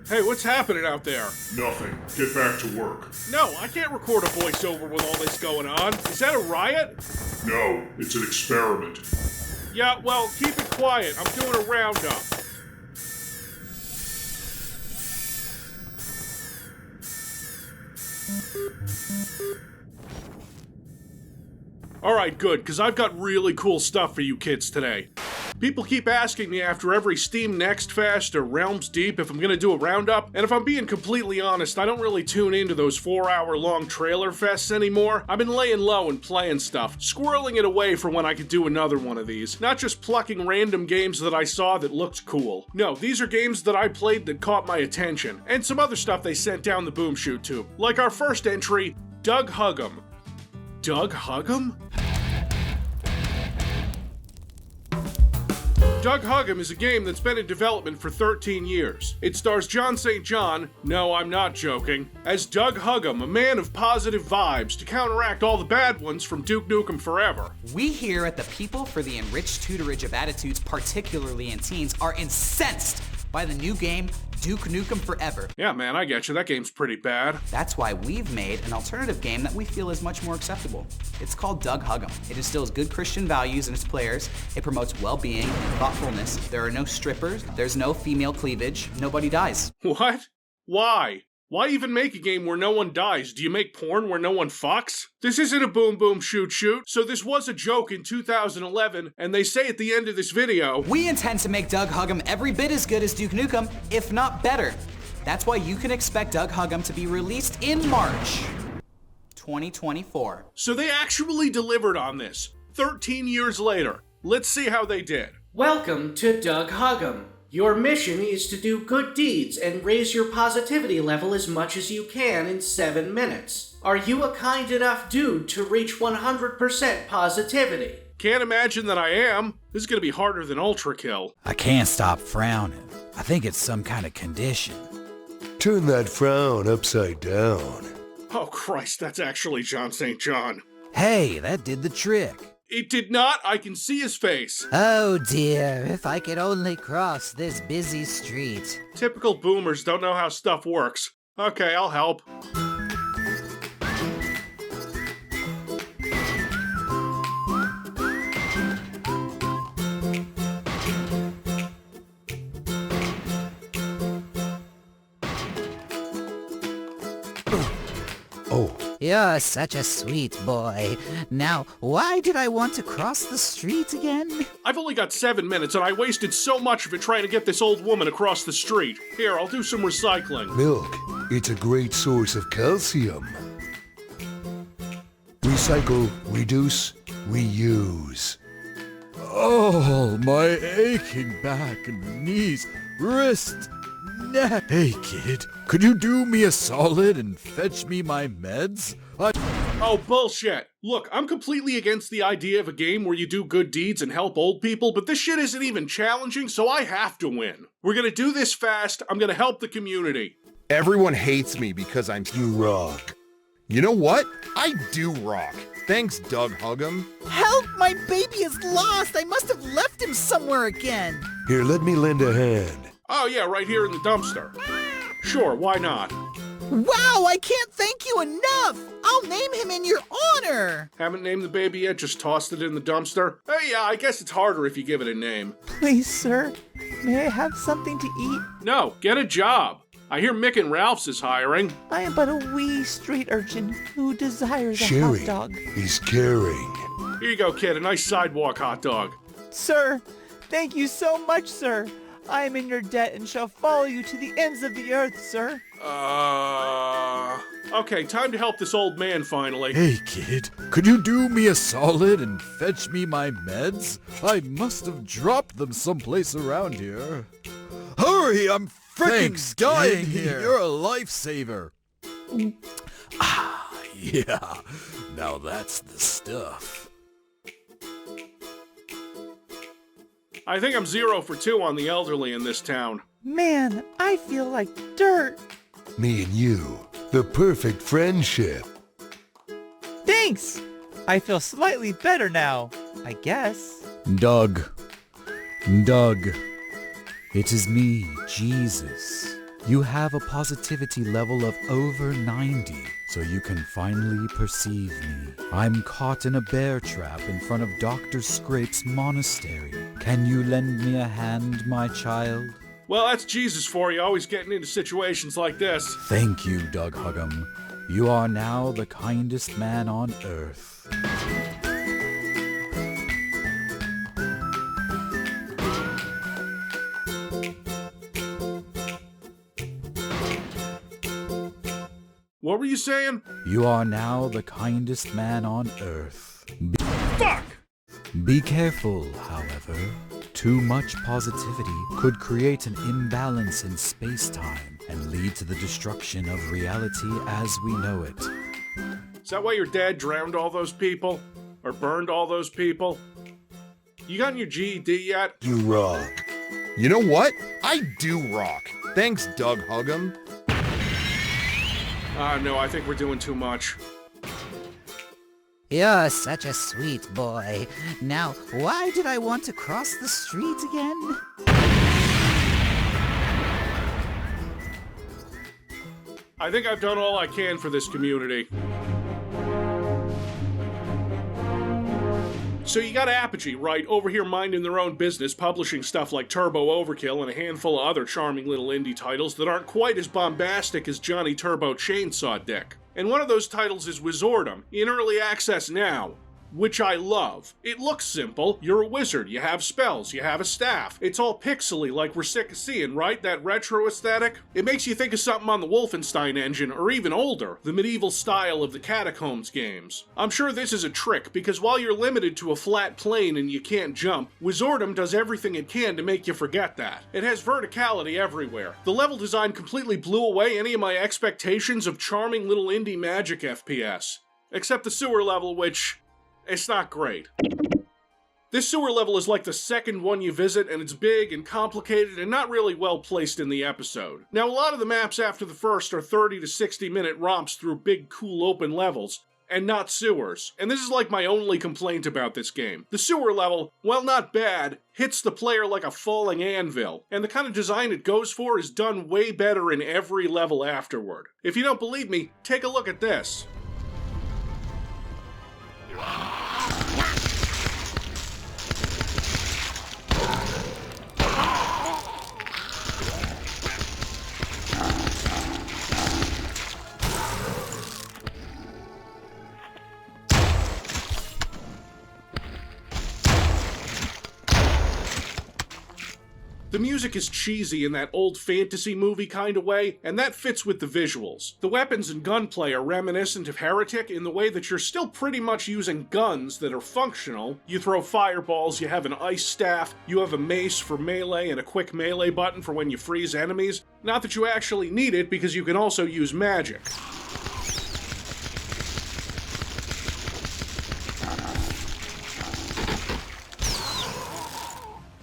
Hey, what's happening out there? Nothing. Get back to work. No, I can't record a voiceover with all this going on. Is that a riot? No, it's an experiment. Yeah, well, keep it quiet. I'm doing a roundup. Alright, good, because I've got really cool stuff for you kids today. People keep asking me after every Steam Next Fest or Realms Deep if I'm gonna do a roundup, and if I'm being completely honest, I don't really tune into those 4-hour-long trailer fests anymore. I've been laying low and playing stuff, squirreling it away for when I could do another one of these. Not just plucking random games that I saw that looked cool. No, these are games that I played that caught my attention, and some other stuff they sent down the boom chute tube. Like our first entry, Doug Huggem. Doug Huggem? Doug Huggem is a game that's been in development for 13 years. It stars John St. John, no, I'm not joking, as Doug Huggem, a man of positive vibes to counteract all the bad ones from Duke Nukem Forever. We here at the People for the Enriched Tutorage of Attitudes, particularly in teens, are incensed by the new game, Duke Nukem Forever. Yeah, man, I get you. That game's pretty bad. That's why we've made an alternative game that we feel is much more acceptable. It's called Doug Huggem. It instills good Christian values in its players. It promotes well-being and thoughtfulness. There are no strippers. There's no female cleavage. Nobody dies. What? Why? Why even make a game where no one dies? Do you make porn where no one fucks? This isn't a boom boom shoot shoot, so this was a joke in 2011, and they say at the end of this video, we intend to make Doug Huggem every bit as good as Duke Nukem, if not better. That's why you can expect Doug Huggem to be released in March 2024. So they actually delivered on this, 13 years later. Let's see how they did. Welcome to Doug Huggem. Your mission is to do good deeds and raise your positivity level as much as you can in 7 minutes. Are you a kind enough dude to reach 100% positivity? Can't imagine that I am. This is gonna be harder than Ultra Kill. I can't stop frowning. I think it's some kind of condition. Turn that frown upside down. Oh Christ, that's actually John St. John. Hey, that did the trick. It did not, I can see his face. Oh dear, if I could only cross this busy street. Typical boomers don't know how stuff works. Okay, I'll help. Oh. You're such a sweet boy. Now, why did I want to cross the street again? I've only got 7 minutes and I wasted so much of it trying to get this old woman across the street. Here, I'll do some recycling. Milk. It's a great source of calcium. Recycle, reduce, reuse. Oh, my aching back and knees, wrist, neck. Hey, kid, could you do me a solid and fetch me my meds? Oh, bullshit. Look, I'm completely against the idea of a game where you do good deeds and help old people, but this shit isn't even challenging, so I have to win. We're gonna do this fast. I'm gonna help the community. Everyone hates me because You rock. You know what? I do rock. Thanks, Doug Huggem. Help! My baby is lost! I must have left him somewhere again! Here, let me lend a hand. Oh yeah, right here in the dumpster. Sure, why not? Wow, I can't thank you enough! I'll name him in your honor! Haven't named the baby yet, just tossed it in the dumpster? Hey, yeah, I guess it's harder if you give it a name. Please, sir, may I have something to eat? No, get a job. I hear Mick and Ralph's is hiring. I am but a wee street urchin who desires a Sharing hot dog. is caring. Here you go, kid, a nice sidewalk hot dog. Sir, thank you so much, sir. I am in your debt and shall follow you to the ends of the earth, sir. Okay, time to help this old man finally. Hey, kid, could you do me a solid and fetch me my meds? I must have dropped them someplace around here. Hurry, I'm freaking dying here. You're a lifesaver. Yeah, now that's the stuff. I think I'm 0 for 2 on the elderly in this town. Man, I feel like dirt. Me and you, the perfect friendship. Thanks! I feel slightly better now, I guess. Doug, it is me, Jesus. You have a positivity level of over 90, so you can finally perceive me. I'm caught in a bear trap in front of Dr. Scrape's monastery. Can you lend me a hand, my child? Well, that's Jesus for you, always getting into situations like this. Thank you, Doug Huggem. You are now the kindest man on earth. What were you saying? You are now the kindest man on earth. Fuck! Be careful, however. Too much positivity could create an imbalance in space-time and lead to the destruction of reality as we know it. Is that why your dad drowned all those people? Or burned all those people? You gotten your GED yet? You rock. You know what? I do rock. Thanks, Doug Huggem. No, I think we're doing too much. You're such a sweet boy. Now, why did I want to cross the street again? I think I've done all I can for this community. So you got Apogee, right, over here minding their own business, publishing stuff like Turbo Overkill and a handful of other charming little indie titles that aren't quite as bombastic as Johnny Turbo Chainsaw Dick. And one of those titles is Wizordum, in early access now, which I love. It looks simple. You're a wizard, you have spells, you have a staff. It's all pixely like we're sick of seeing, right? That retro aesthetic? It makes you think of something on the Wolfenstein engine, or even older, the medieval style of the Catacombs games. I'm sure this is a trick, because while you're limited to a flat plane and you can't jump, Wizordum does everything it can to make you forget that. It has verticality everywhere. The level design completely blew away any of my expectations of charming little indie magic FPS. Except the sewer level, which... it's not great. This sewer level is like the second one you visit, and it's big and complicated and not really well placed in the episode. Now, a lot of the maps after the first are 30 to 60 minute romps through big, cool open levels, and not sewers. And this is like my only complaint about this game. The sewer level, while not bad, hits the player like a falling anvil, and the kind of design it goes for is done way better in every level afterward. If you don't believe me, take a look at this. The music is cheesy in that old fantasy movie kind of way, and that fits with the visuals. The weapons and gunplay are reminiscent of Heretic in the way that you're still pretty much using guns that are functional. You throw fireballs, you have an ice staff, you have a mace for melee and a quick melee button for when you freeze enemies. Not that you actually need it, because you can also use magic.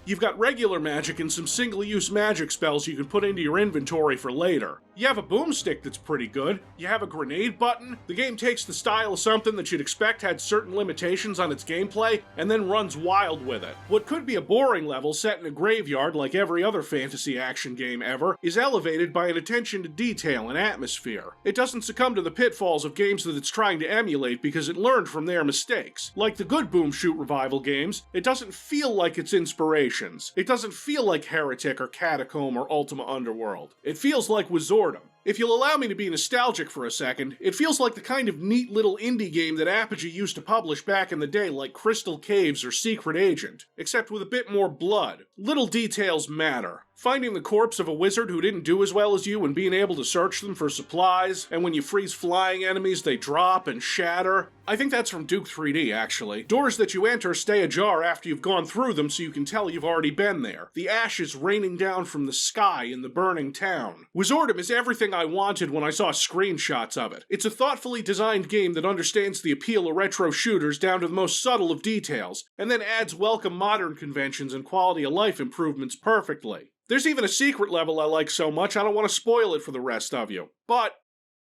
You've got regular magic and some single-use magic spells you can put into your inventory for later. You have a boomstick that's pretty good. You have a grenade button. The game takes the style of something that you'd expect had certain limitations on its gameplay, and then runs wild with it. What could be a boring level set in a graveyard like every other fantasy action game ever is elevated by an attention to detail and atmosphere. It doesn't succumb to the pitfalls of games that it's trying to emulate because it learned from their mistakes. Like the good Boom Shoot Revival games, it doesn't feel like its inspiration. It doesn't feel like Heretic or Catacomb or Ultima Underworld. It feels like Wizordum. If you'll allow me to be nostalgic for a second, it feels like the kind of neat little indie game that Apogee used to publish back in the day like Crystal Caves or Secret Agent, except with a bit more blood. Little details matter. Finding the corpse of a wizard who didn't do as well as you and being able to search them for supplies, and when you freeze flying enemies they drop and shatter. I think that's from Duke 3D, actually. Doors that you enter stay ajar after you've gone through them so you can tell you've already been there. The ashes raining down from the sky in the burning town. Wizordum is everything I wanted when I saw screenshots of it. It's a thoughtfully designed game that understands the appeal of retro shooters down to the most subtle of details, and then adds welcome modern conventions and quality of life improvements perfectly. There's even a secret level I like so much I don't want to spoil it for the rest of you. But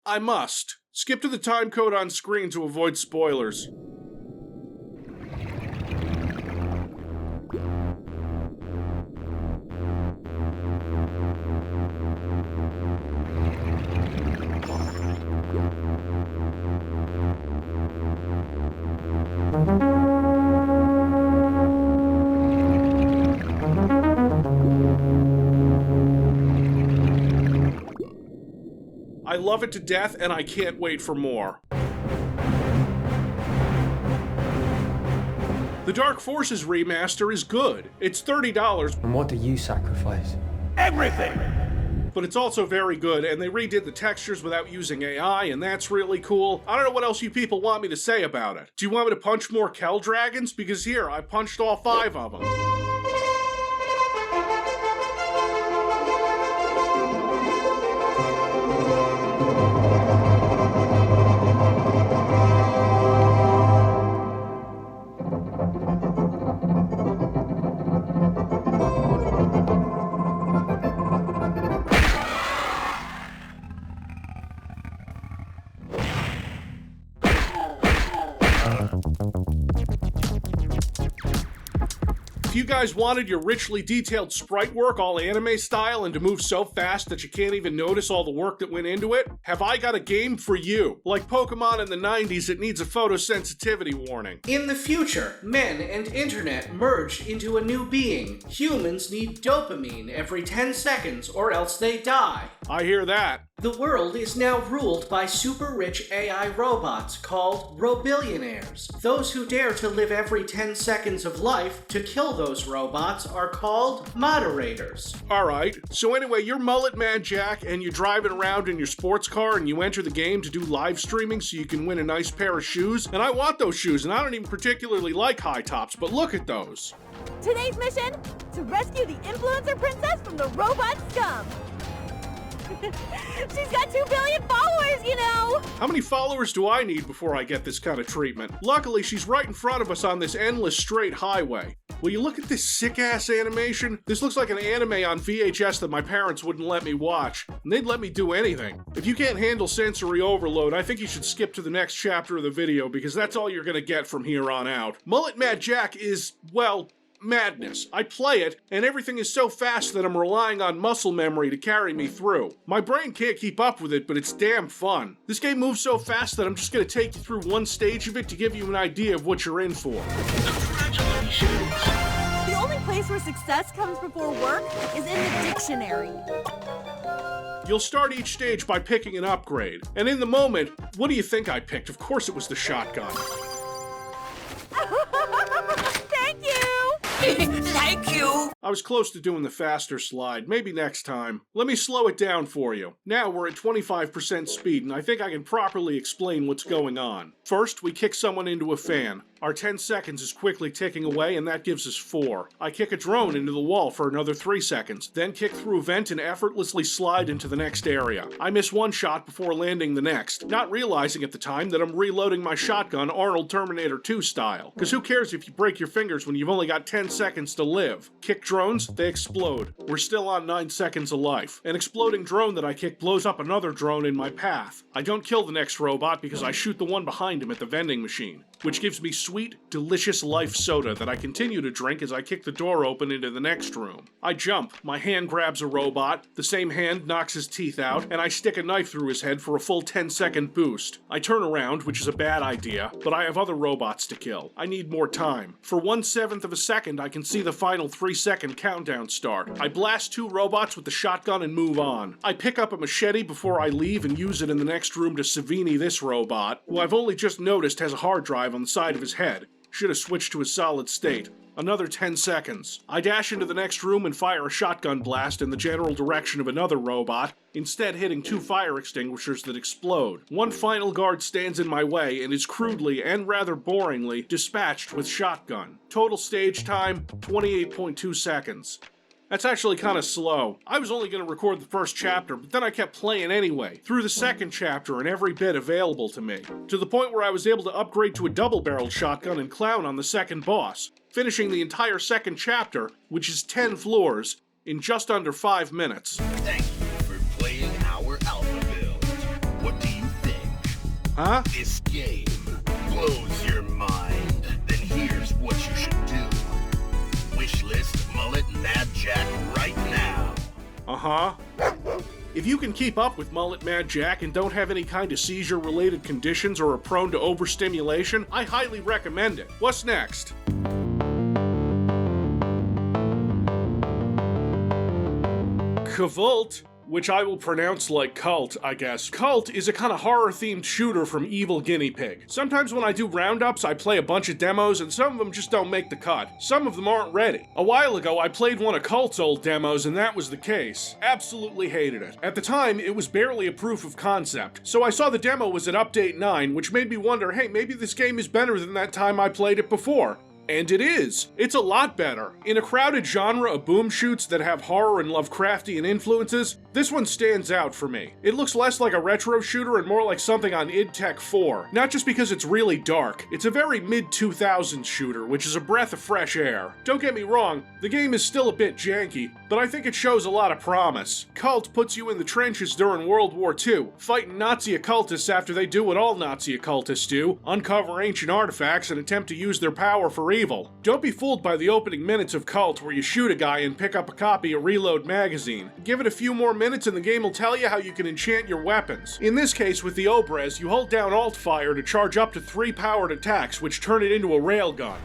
I must. Skip to the timecode on screen to avoid spoilers. I love it to death, and I can't wait for more. The Dark Forces remaster is good. It's $30. And what do you sacrifice? Everything! But it's also very good, and they redid the textures without using AI, and that's really cool. I don't know what else you people want me to say about it. Do you want me to punch more Kell Dragons? Because here, I punched all 5 of them. If you guys wanted your richly detailed sprite work all anime style and to move so fast that you can't even notice all the work that went into it, have I got a game for you. Like Pokemon in the 90s, it needs a photosensitivity warning. In the future, men and internet merge into a new being. Humans need dopamine every 10 seconds or else they die. I hear that. The world is now ruled by super rich AI robots called robillionaires. Those who dare to live every 10 seconds of life to kill those robots are called moderators. Alright, so anyway, you're Mullet Mad Jack and you're driving around in your sports car and you enter the game to do live streaming so you can win a nice pair of shoes. And I want those shoes, and I don't even particularly like high tops, but look at those. Today's mission, to rescue the influencer princess from the robot scum. She's got 2 billion followers, you know! How many followers do I need before I get this kind of treatment? Luckily, she's right in front of us on this endless straight highway. Will you look at this sick-ass animation? This looks like an anime on VHS that my parents wouldn't let me watch, and they'd let me do anything. If you can't handle sensory overload, I think you should skip to the next chapter of the video, because that's all you're gonna get from here on out. Mullet Mad Jack is, well, madness. I play it, and everything is so fast that I'm relying on muscle memory to carry me through. My brain can't keep up with it, but it's damn fun. This game moves so fast that I'm just gonna take you through one stage of it to give you an idea of what you're in for. Congratulations! The only place where success comes before work is in the dictionary. You'll start each stage by picking an upgrade, and in the moment, what do you think I picked? Of course it was the shotgun. Thank you! Thank you! I was close to doing the faster slide. Maybe next time. Let me slow it down for you. Now we're at 25% speed, and I think I can properly explain what's going on. First, we kick someone into a fan. Our 10 seconds is quickly ticking away, and that gives us 4. I kick a drone into the wall for another 3 seconds, then kick through a vent and effortlessly slide into the next area. I miss one shot before landing the next, not realizing at the time that I'm reloading my shotgun Arnold Terminator 2 style. Cause who cares if you break your fingers when you've only got 10 seconds to live? Kick drones, they explode. We're still on 9 seconds of life. An exploding drone that I kick blows up another drone in my path. I don't kill the next robot because I shoot the one behind him at the vending machine, which gives me sweet, delicious life soda that I continue to drink as I kick the door open into the next room. I jump, my hand grabs a robot, the same hand knocks his teeth out, and I stick a knife through his head for a full 10-second boost. I turn around, which is a bad idea, but I have other robots to kill. I need more time. For 1/7 of a second, I can see the final 3-second countdown start. I blast 2 robots with the shotgun and move on. I pick up a machete before I leave and use it in the next room to Civvie this robot, who I've only just noticed has a hard drive on the side of his head. Should have switched to a solid state. Another 10 seconds. I dash into the next room and fire a shotgun blast in the general direction of another robot, instead hitting 2 fire extinguishers that explode. One final guard stands in my way and is crudely and rather boringly dispatched with shotgun. Total stage time, 28.2 seconds. That's actually kind of slow. I was only going to record the first chapter, but then I kept playing anyway, through the second chapter and every bit available to me, to the point where I was able to upgrade to a double-barreled shotgun and clown on the second boss, finishing the entire second chapter, which is 10 floors, in just under 5 minutes. Thank you for playing our alpha build. What do you think? Huh? This game blows your mind. Then here's what you should do. Wishlist Mullet Mad Jack right now. Uh-huh. If you can keep up with Mullet Mad Jack and don't have any kind of seizure-related conditions or are prone to overstimulation, I highly recommend it. What's next? KVLT which I will pronounce like Cult, I guess. Cult is a kind of horror-themed shooter from Evil Guinea Pig. Sometimes when I do roundups, I play a bunch of demos, and some of them just don't make the cut. Some of them aren't ready. A while ago, I played one of Cult's old demos, and that was the case. Absolutely hated it. At the time, it was barely a proof of concept, so I saw the demo was at Update 9, which made me wonder, hey, maybe this game is better than that time I played it before. And it is. It's a lot better. In a crowded genre of boom shoots that have horror and Lovecraftian influences, this one stands out for me. It looks less like a retro shooter and more like something on id Tech 4. Not just because it's really dark, it's a very mid-2000s shooter, which is a breath of fresh air. Don't get me wrong, the game is still a bit janky, but I think it shows a lot of promise. Cult puts you in the trenches during World War II, fighting Nazi occultists after they do what all Nazi occultists do, uncover ancient artifacts and attempt to use their power for evil. Don't be fooled by the opening minutes of Cult where you shoot a guy and pick up a copy of Reload magazine. Give it a few more minutes and the game will tell you how you can enchant your weapons. In this case, with the Obres, you hold down Alt Fire to charge up to 3 powered attacks, which turn it into a railgun.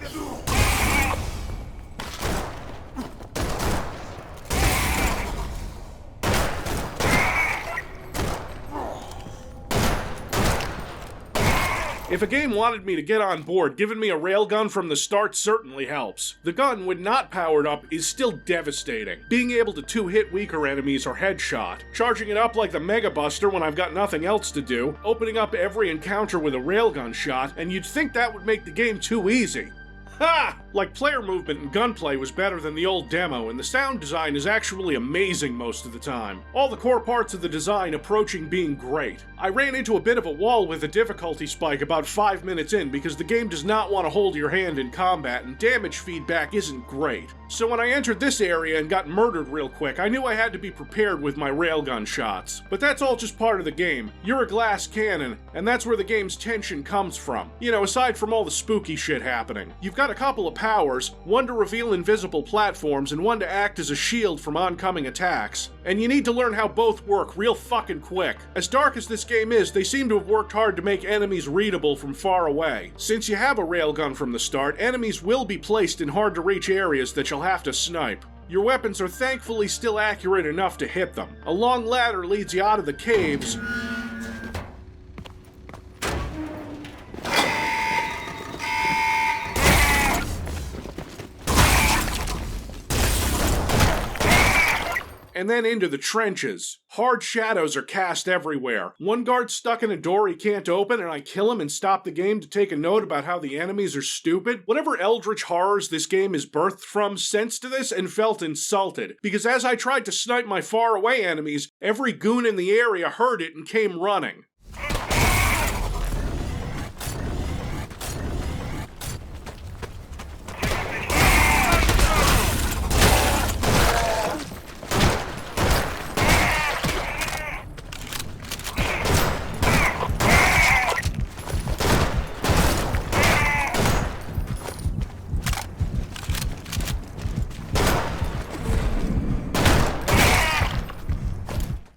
If a game wanted me to get on board, giving me a railgun from the start certainly helps. The gun, when not powered up, is still devastating. Being able to 2-hit weaker enemies or headshot, charging it up like the Mega Buster when I've got nothing else to do, opening up every encounter with a railgun shot, and you'd think that would make the game too easy. Ha! Like, player movement and gunplay was better than the old demo, and the sound design is actually amazing most of the time. All the core parts of the design approaching being great. I ran into a bit of a wall with a difficulty spike about 5 minutes in because the game does not want to hold your hand in combat, and damage feedback isn't great. So when I entered this area and got murdered real quick, I knew I had to be prepared with my railgun shots. But that's all just part of the game. You're a glass cannon, and that's where the game's tension comes from. You know, aside from all the spooky shit happening. You've got a couple of powers, one to reveal invisible platforms and one to act as a shield from oncoming attacks. And you need to learn how both work real fucking quick. As dark as this game is, they seem to have worked hard to make enemies readable from far away. Since you have a railgun from the start, enemies will be placed in hard to reach areas that you'll have to snipe. Your weapons are thankfully still accurate enough to hit them. A long ladder leads you out of the caves, and then into the trenches. Hard shadows are cast everywhere. One guard stuck in a door he can't open, and I kill him and stop the game to take a note about how the enemies are stupid. Whatever eldritch horrors this game is birthed from sensed this and felt insulted, because as I tried to snipe my far away enemies, every goon in the area heard it and came running.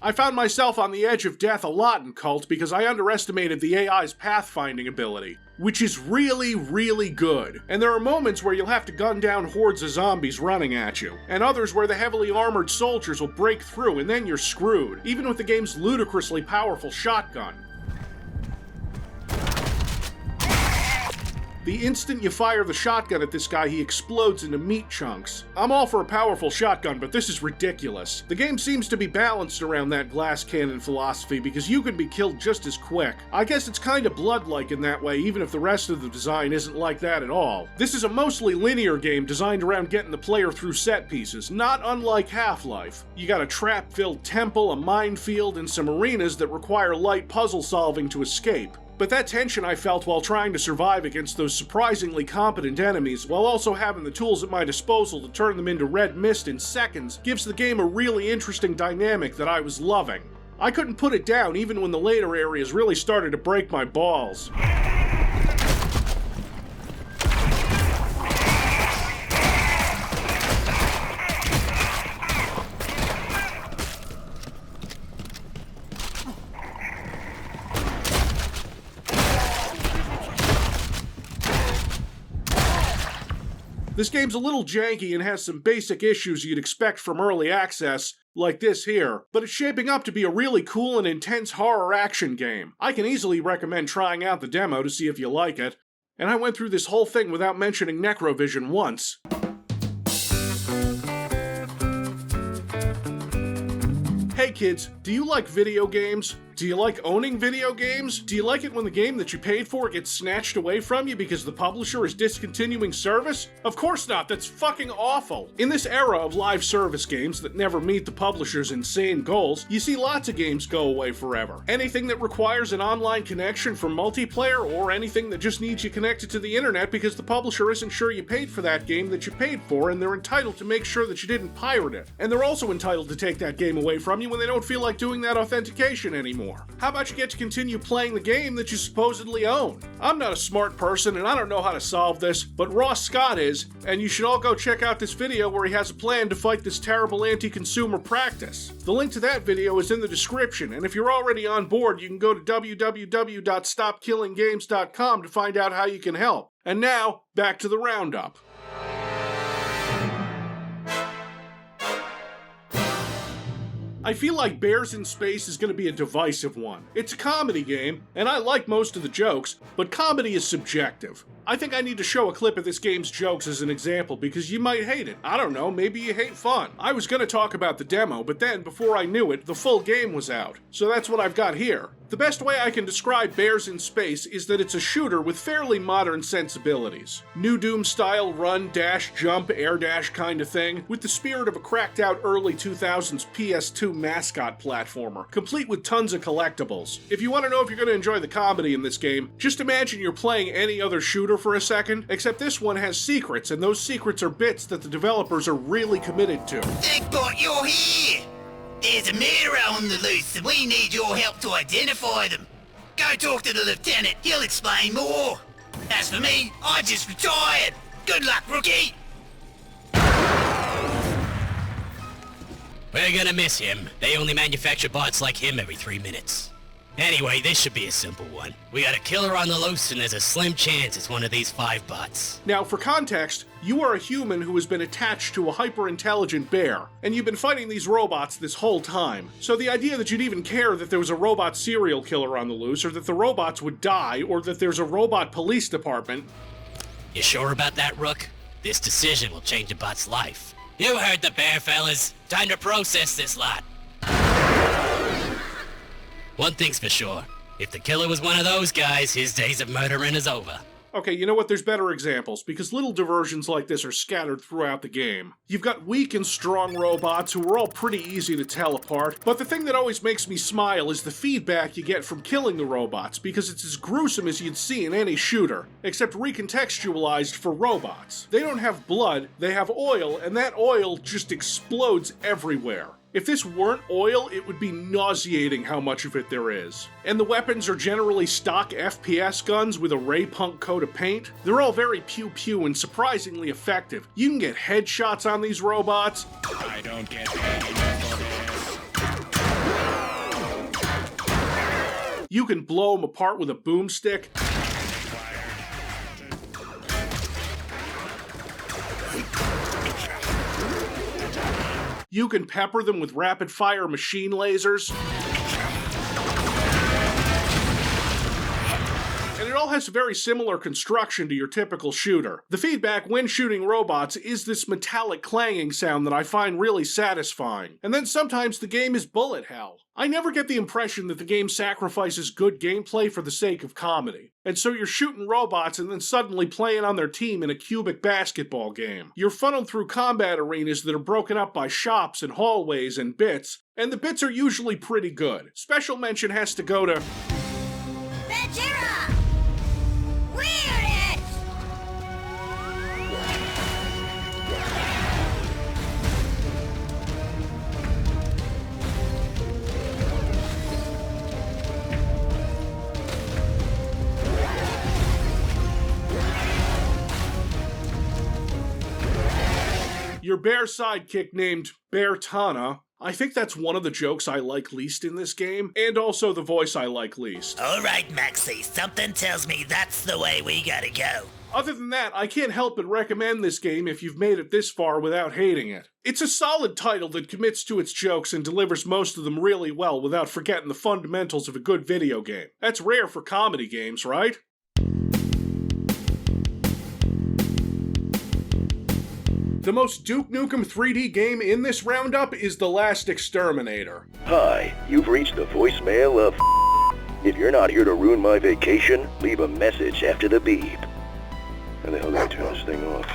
I found myself on the edge of death a lot in Cult because I underestimated the AI's pathfinding ability, which is really, really good. And there are moments where you'll have to gun down hordes of zombies running at you, and others where the heavily armored soldiers will break through and then you're screwed, even with the game's ludicrously powerful shotgun. The instant you fire the shotgun at this guy, he explodes into meat chunks. I'm all for a powerful shotgun, but this is ridiculous. The game seems to be balanced around that glass cannon philosophy because you can be killed just as quick. I guess it's kind of blood-like in that way, even if the rest of the design isn't like that at all. This is a mostly linear game designed around getting the player through set pieces, not unlike Half-Life. You got a trap-filled temple, a minefield, and some arenas that require light puzzle solving to escape. But that tension I felt while trying to survive against those surprisingly competent enemies, while also having the tools at my disposal to turn them into red mist in seconds, gives the game a really interesting dynamic that I was loving. I couldn't put it down even when the later areas really started to break my balls. This game's a little janky and has some basic issues you'd expect from early access, like this here, but it's shaping up to be a really cool and intense horror action game. I can easily recommend trying out the demo to see if you like it. And I went through this whole thing without mentioning Necrovision once. Hey kids, do you like video games? Do you like owning video games? Do you like it when the game that you paid for gets snatched away from you because the publisher is discontinuing service? Of course not, that's fucking awful. In this era of live service games that never meet the publisher's insane goals, you see lots of games go away forever. Anything that requires an online connection for multiplayer, or anything that just needs you connected to the internet because the publisher isn't sure you paid for that game that you paid for, and they're entitled to make sure that you didn't pirate it. And they're also entitled to take that game away from you when they don't feel like doing that authentication anymore. How about you get to continue playing the game that you supposedly own? I'm not a smart person and I don't know how to solve this, but Ross Scott is, and you should all go check out this video where he has a plan to fight this terrible anti-consumer practice. The link to that video is in the description, and if you're already on board, you can go to www.stopkillinggames.com to find out how you can help. And now, back to the Roundup. I feel like Bears in Space is going to be a divisive one. It's a comedy game, and I like most of the jokes, but comedy is subjective. I think I need to show a clip of this game's jokes as an example because you might hate it. I don't know, maybe you hate fun. I was going to talk about the demo, but then, before I knew it, the full game was out. So that's what I've got here. The best way I can describe Bears in Space is that it's a shooter with fairly modern sensibilities. New Doom-style run, dash, jump, air dash kind of thing, with the spirit of a cracked-out early 2000s PS2 mascot platformer, complete with tons of collectibles. If you want to know if you're going to enjoy the comedy in this game, just imagine you're playing any other shooter for a second, except this one has secrets, and those secrets are bits that the developers are really committed to. Dickbot, you're here! There's a murderer on the loose and we need your help to identify them. Go talk to the lieutenant, he'll explain more. As for me, I just retired. Good luck, rookie! We're gonna miss him. They only manufacture bots like him every 3 minutes. Anyway, this should be a simple one. We got a killer on the loose and there's a slim chance it's one of these 5 bots. Now, for context, you are a human who has been attached to a hyper-intelligent bear, and you've been fighting these robots this whole time. So the idea that you'd even care that there was a robot serial killer on the loose, or that the robots would die, or that there's a robot police department... You sure about that, Rook? This decision will change a bot's life. You heard the bear, fellas. Time to process this lot. One thing's for sure. If the killer was one of those guys, his days of murdering is over. Okay, you know what? There's better examples, because little diversions like this are scattered throughout the game. You've got weak and strong robots who are all pretty easy to tell apart, but the thing that always makes me smile is the feedback you get from killing the robots, because it's as gruesome as you'd see in any shooter, except recontextualized for robots. They don't have blood, they have oil, and that oil just explodes everywhere. If this weren't oil, it would be nauseating how much of it there is. And the weapons are generally stock FPS guns with a ray punk coat of paint. They're all very pew-pew and surprisingly effective. You can get headshots on these robots. I don't get paid for this. You can blow them apart with a boomstick. You can pepper them with rapid-fire machine lasers. And it all has a very similar construction to your typical shooter. The feedback when shooting robots is this metallic clanging sound that I find really satisfying. And then sometimes the game is bullet hell. I never get the impression that the game sacrifices good gameplay for the sake of comedy. And so you're shooting robots and then suddenly playing on their team in a cubic basketball game. You're funneled through combat arenas that are broken up by shops and hallways and bits, and the bits are usually pretty good. Special mention has to go to... your bear sidekick named Bear Tana, I think that's one of the jokes I like least in this game, and also the voice I like least. Alright, Maxie, something tells me that's the way we gotta go. Other than that, I can't help but recommend this game if you've made it this far without hating it. It's a solid title that commits to its jokes and delivers most of them really well without forgetting the fundamentals of a good video game. That's rare for comedy games, right? The most Duke Nukem 3D game in this roundup is The Last Exterminator. Hi, you've reached the voicemail of If you're not here to ruin my vacation, leave a message after the beep. How the hell do I turn this thing off?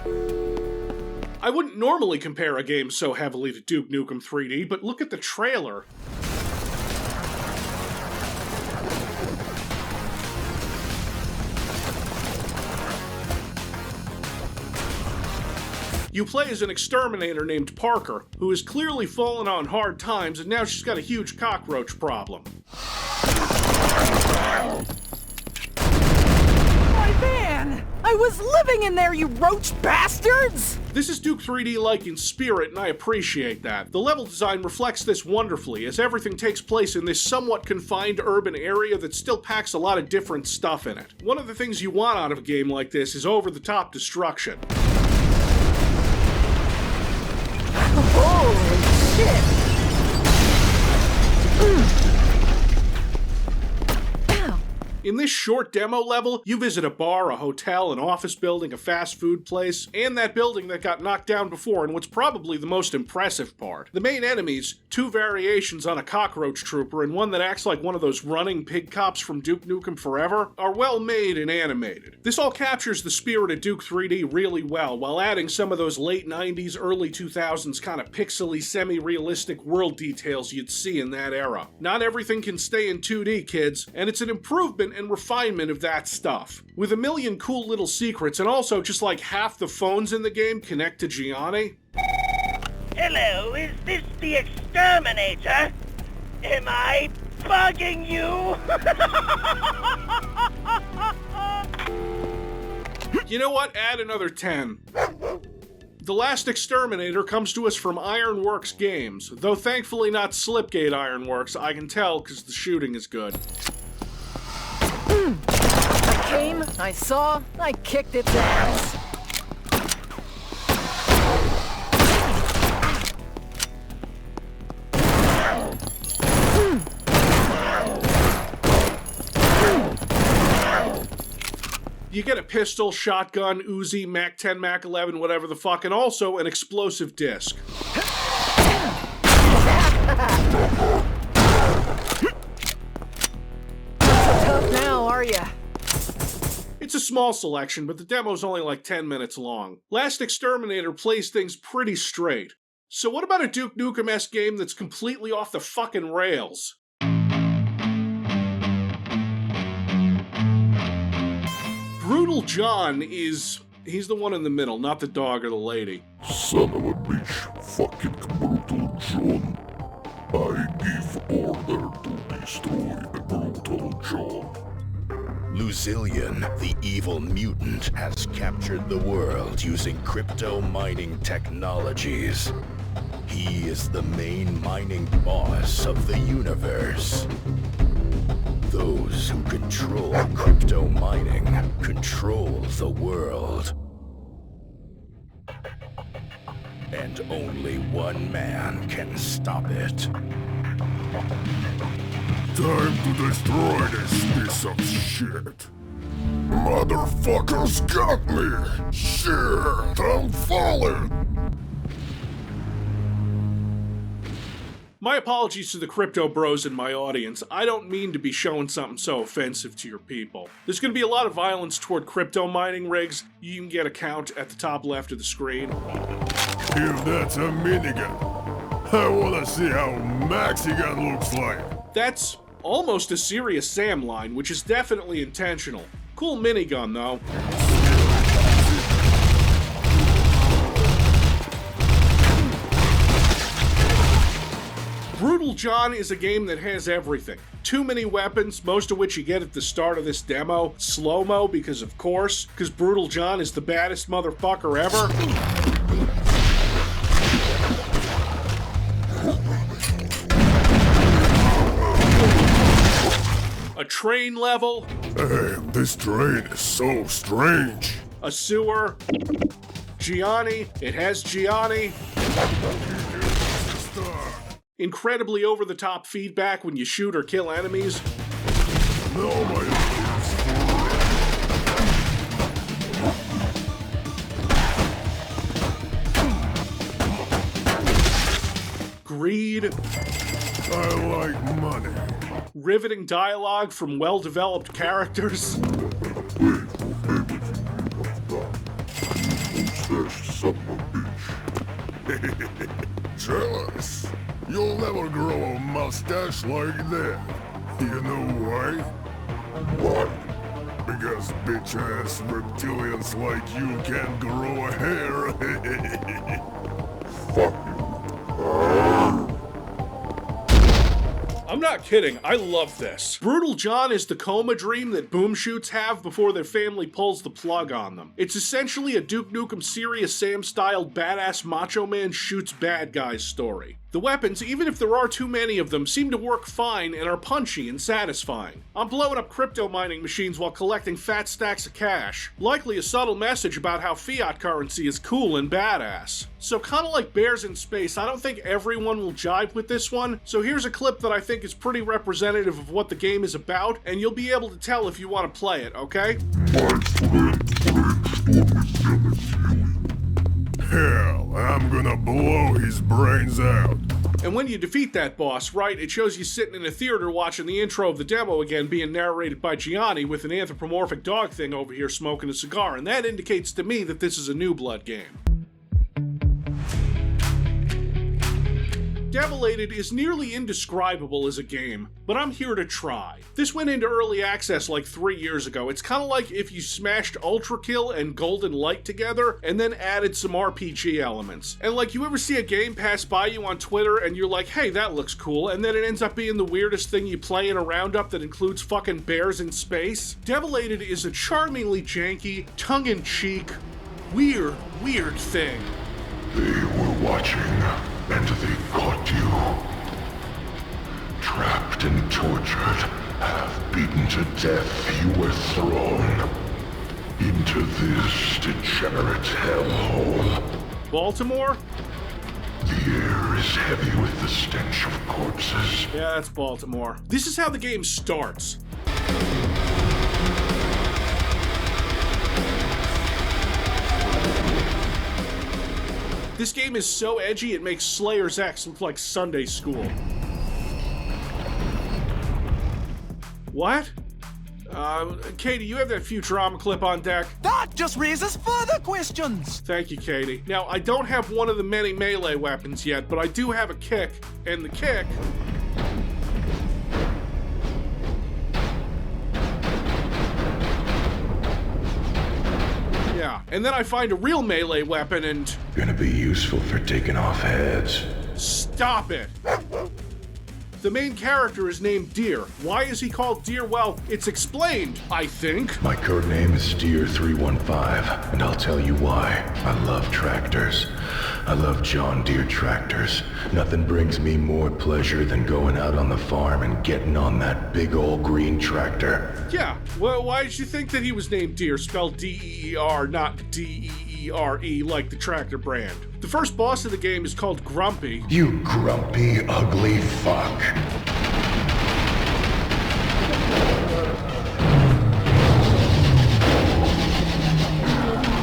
I wouldn't normally compare a game so heavily to Duke Nukem 3D, but look at the trailer. You play as an exterminator named Parker, who has clearly fallen on hard times and now she's got a huge cockroach problem. My van! I was living in there, you roach bastards! This is Duke 3D-like in spirit, and I appreciate that. The level design reflects this wonderfully, as everything takes place in this somewhat confined urban area that still packs a lot of different stuff in it. One of the things you want out of a game like this is over-the-top destruction. Holy shit! In this short demo level, you visit a bar, a hotel, an office building, a fast food place, and that building that got knocked down before, and what's probably the most impressive part. The main enemies, two variations on a cockroach trooper and one that acts like one of those running pig cops from Duke Nukem Forever, are well made and animated. This all captures the spirit of Duke 3D really well, while adding some of those late 90s, early 2000s kind of pixely, semi-realistic world details you'd see in that era. Not everything can stay in 2D, kids, and it's an improvement and refinement of that stuff. With a million cool little secrets, and also just like half the phones in the game connect to Gianni. Hello, is this the Exterminator? Am I bugging you? You know what? Add another 10. The Last Exterminator comes to us from Ironworks Games, though thankfully not Slipgate Ironworks. I can tell because the shooting is good. I came, I saw, I kicked its ass. You get a pistol, shotgun, Uzi, Mac 10, Mac 11, whatever the fuck, and also an explosive disc. Tough now, are ya? It's a small selection, but the demo's only like 10 minutes long. Last Exterminator plays things pretty straight. So what about a Duke Nukem-esque game that's completely off the fucking rails? Brutal John is... he's the one in the middle, not the dog or the lady. Son of a bitch, fucking Brutal John. I give order to destroy Brutal John. Luzillion, the evil mutant, has captured the world using crypto mining technologies. He is the main mining boss of the universe. Those who control crypto mining control the world. And only one man can stop it. Time to destroy this piece of shit. Motherfuckers got me! Shit, I'm falling! My apologies to the crypto bros in my audience. I don't mean to be showing something so offensive to your people. There's going to be a lot of violence toward crypto mining rigs. You can get a count at the top left of the screen. If that's a minigun, I wanna see how Maxigun looks like. That's almost a Serious Sam line, which is definitely intentional. Cool minigun, though. Brutal John is a game that has everything. Too many weapons, most of which you get at the start of this demo. Slow-mo, because of course, because Brutal John is the baddest motherfucker ever. a train level. Hey, this train is so strange. A sewer. Gianni, it has Gianni. Incredibly over-the-top feedback when you shoot or kill enemies. No, my Greed. I like money. Riveting dialogue from well-developed characters. Jealous. You'll never grow a mustache like that. You know why? Why? Because bitch-ass reptilians like you can't grow a hair. Fuck you. I'm not kidding, I love this. Brutal John is the coma dream that boom shoots have before their family pulls the plug on them. It's essentially a Duke Nukem Serious Sam-styled badass macho man shoots bad guys story. The weapons, even if there are too many of them, seem to work fine and are punchy and satisfying. I'm blowing up crypto mining machines while collecting fat stacks of cash. Likely a subtle message about how fiat currency is cool and badass. So kinda like Bears in Space, I don't think everyone will jive with this one, so here's a clip that I think is pretty representative of what the game is about, and you'll be able to tell if you want to play it, okay? Hell, I'm gonna blow his brains out. And when you defeat that boss, right, it shows you sitting in a theater watching the intro of the demo again being narrated by Gianni with an anthropomorphic dog thing over here smoking a cigar, and that indicates to me that this is a New Blood game. Devilated is nearly indescribable as a game, but I'm here to try. This went into early access like 3 years ago. It's kinda like if you smashed Ultra Kill and Golden Light together and then added some RPG elements. And like, you ever see a game pass by you on Twitter and you're like, hey, that looks cool, and then it ends up being the weirdest thing you play in a roundup that includes fucking bears in space? Devilated is a charmingly janky, tongue-in-cheek, weird thing. They were watching, and they caught you. Trapped and tortured, half beaten to death, you were thrown into this degenerate hellhole. Baltimore? The air is heavy with the stench of corpses. Yeah, that's Baltimore. This is how the game starts. This game is so edgy, it makes Slayer's X look like Sunday school. What? Katie, you have that Futurama clip on deck? That just raises further questions! Thank you, Katie. Now, I don't have one of the many melee weapons yet, but I do have a kick, and the kick... Yeah, and then I find a real melee weapon and... Gonna be useful for taking off heads. Stop it! The main character is named Deer. Why is he called Deer? Well, it's explained, I think. My code name is Deer315, and I'll tell you why. I love tractors. I love John Deere tractors. Nothing brings me more pleasure than going out on the farm and getting on that big old green tractor. Yeah, well, why did you think that he was named Deer, spelled D-E-E-R, not D-E-E-R-E, like the tractor brand? The first boss of the game is called Grumpy. You grumpy, ugly fuck.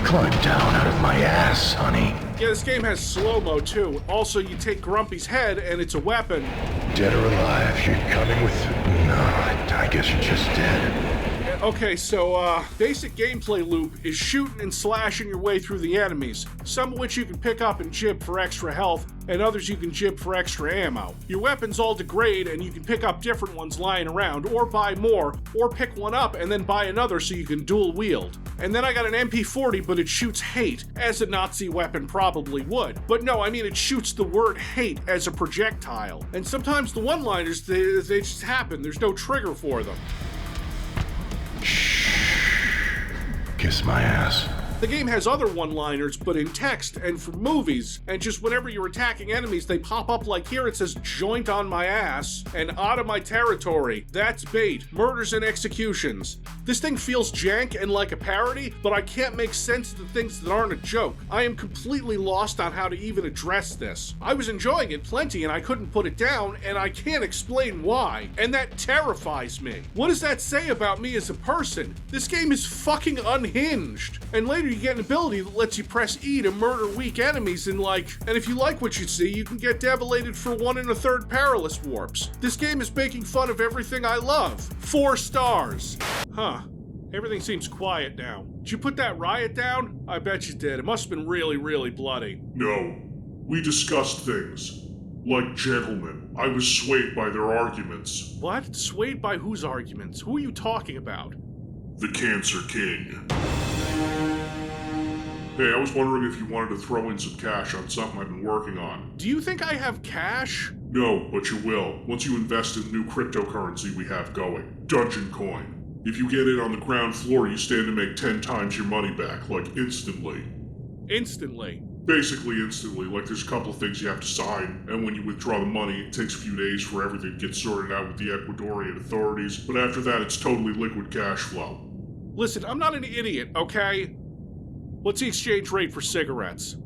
Climb down out of my ass, honey. Yeah, this game has slow-mo, too. Also, you take Grumpy's head, and it's a weapon. Dead or alive, you're coming with... No, I guess you're just dead. Okay, so, basic gameplay loop is shooting and slashing your way through the enemies, some of which you can pick up and jib for extra health, and others you can jib for extra ammo. Your weapons all degrade, and you can pick up different ones lying around, or buy more, or pick one up and then buy another so you can dual wield. And then I got an MP40, but it shoots hate, as a Nazi weapon probably would. But no, I mean it shoots the word hate as a projectile. And sometimes the one-liners, they just happen, there's no trigger for them. Kiss my ass. The game has other one-liners, but in text and for movies, and just whenever you're attacking enemies, they pop up like here it says joint on my ass and out of my territory. That's bait. Murders and executions. This thing feels jank and like a parody, but I can't make sense of the things that aren't a joke. I am completely lost on how to even address this. I was enjoying it plenty and I couldn't put it down, and I can't explain why, and that terrifies me. What does that say about me as a person? This game is fucking unhinged. And later you get an ability that lets you press E to murder weak enemies and if you like what you see, you can get Devilated for 1 1/3 perilous warps. This game is making fun of everything I love. 4 stars. Huh. Everything seems quiet now. Did you put that riot down? I bet you did. It must have been really, really bloody. No. We discussed things. Like gentlemen. I was swayed by their arguments. What? Swayed by whose arguments? Who are you talking about? The Cancer King. Hey, I was wondering if you wanted to throw in some cash on something I've been working on. Do you think I have cash? No, but you will, once you invest in the new cryptocurrency we have going. Dungeon Coin. If you get in on the ground floor, you stand to make 10 times your money back, like instantly. Instantly? Basically instantly, like there's a couple of things you have to sign, and when you withdraw the money, it takes a few days for everything to get sorted out with the Ecuadorian authorities, but after that it's totally liquid cash flow. Listen, I'm not an idiot, okay? What's the exchange rate for cigarettes?